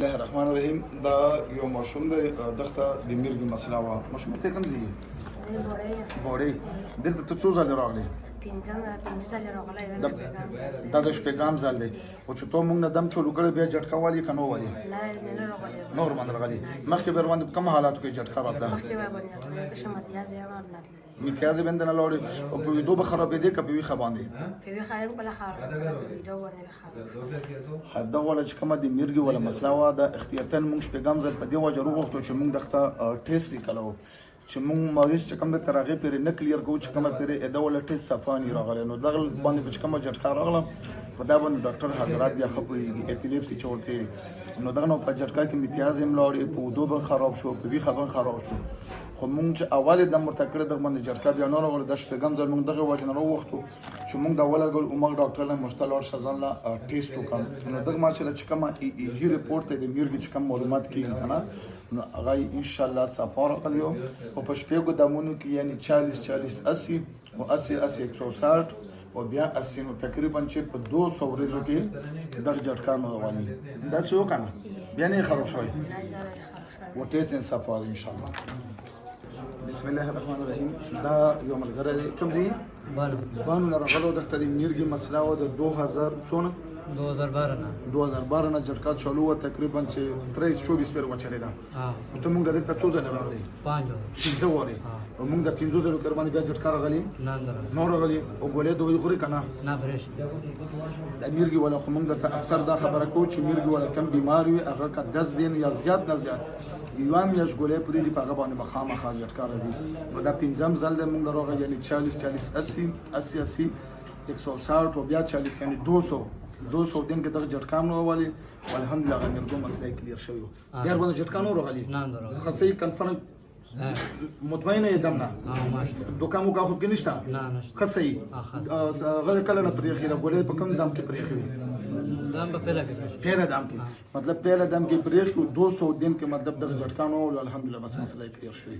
الله الرحمن الرحیم دا یو ماشوم دی دغه د میرګي مسله وه ماشوم ته کوم ځای بوړی دلته ته څو ځلې راغلی پنځه ځلې راغلی دا د شپږم ځل دی خو چې تو موږ نه دم چلو کړی بیا جټکه والي که نه والي نه راغلی نور باندې راغلی مخکې به ورباندې په کوم حالاتو کې جټکه راتله مخکې ورباندې راتله تشه متیازې هم راتللی متیازې باندې نه لاړې او په ویدو به خرابېدې که په ویښه باندې په ویښه هم کله خراب په ویدو باندې به خراب دغه والا چې کومه د میرګي والا مسله وه دا احتیاطاً موږ شپږم ځل په دې وجه وغوښتو چې موږ دغه ټیسټ یې کړو چې موږ مریض چې کوم د تر هغې پورې نه کلیر کوو چې کومه پورې دا والا ټیسټ صفا نه راغلی نو دغه باندې به چې کومه جټکه راغله په دا باندې ډاکټر حضرات بیا ښه پوهېږي اپیلیپسي چې ورته نو دغه نو په جټکه کې متیاز هم لاړې په اوږدو به خراب شو په ویښه به خراب شو خو موږ چې اول یې دم ورته کړی دغه باندې جټکه بیا نه راغله دا شپږم ځل موږ دغه وجې نه راوغوښتو چې موږ دا ولګول عمر ډاکټر له مشته لاړ شه ځان له ټیسټ وکړم نو دغه ما چې چې کومه ایجي رپورټ دی د میرګي چې کوم معلومات کېږي که نه نو هغه یې انشاءالله صفا راغلی او په شپږو دمونو کې یعنې 40 80 و 80 160 او بیا 80 نو تقریبا چې په 200 ورځو کې دغه جټکه نه راغلي داسې وکړه بیا نه یې خراب شوی و ټیسټ یې صفا دی انشاءالله بسم الله الرحمن الرحیم دا یو ملګری دی کوم ځای بانو نه راغلو دغه د میرګي مسله وه د 2000 څونه 2012 نه جټکه چالو وه تقریبا چې 23-24 پورې وچلې ده ته موږ دلته څو ځلې راغلي 5 وارې او موږ د 5 ځلو کې باندې بیا جټکه راغلي نه راغلي او ګولې دوی خوري که نه د میرګي والا خو موږ درته اکثر دا خبره کوو چې میرګي والا کم بیمار وي هغه که 10 دین یا زیات نه زیات یوه میاشت ګولۍ پرې دي په هغه باندې به خامخا جټکه راځي نو دا پنځم ځل دی موږ راغلی یعنې 40 160 او بیا 40 یعنې 200 دین کې دغه جټکه هم نه راغلي او الحمدلله هغه میرګو مسله یې کلیر شوی و بیا ورباندې جټکه نه راغلي ښه صحیح کنفرم مطمئنه یې دم نه دوکه موکه خو کې نشته ښه صحیح هغه کله نه پرېښي ده ګولۍ په کوم دم کې پرېښي وي پهله دم کې مطلب پهله دم کې پرېښي 200 دین کې مطلب دغه جټکه نه و الحمدلله بس مسله یې کلیر شوی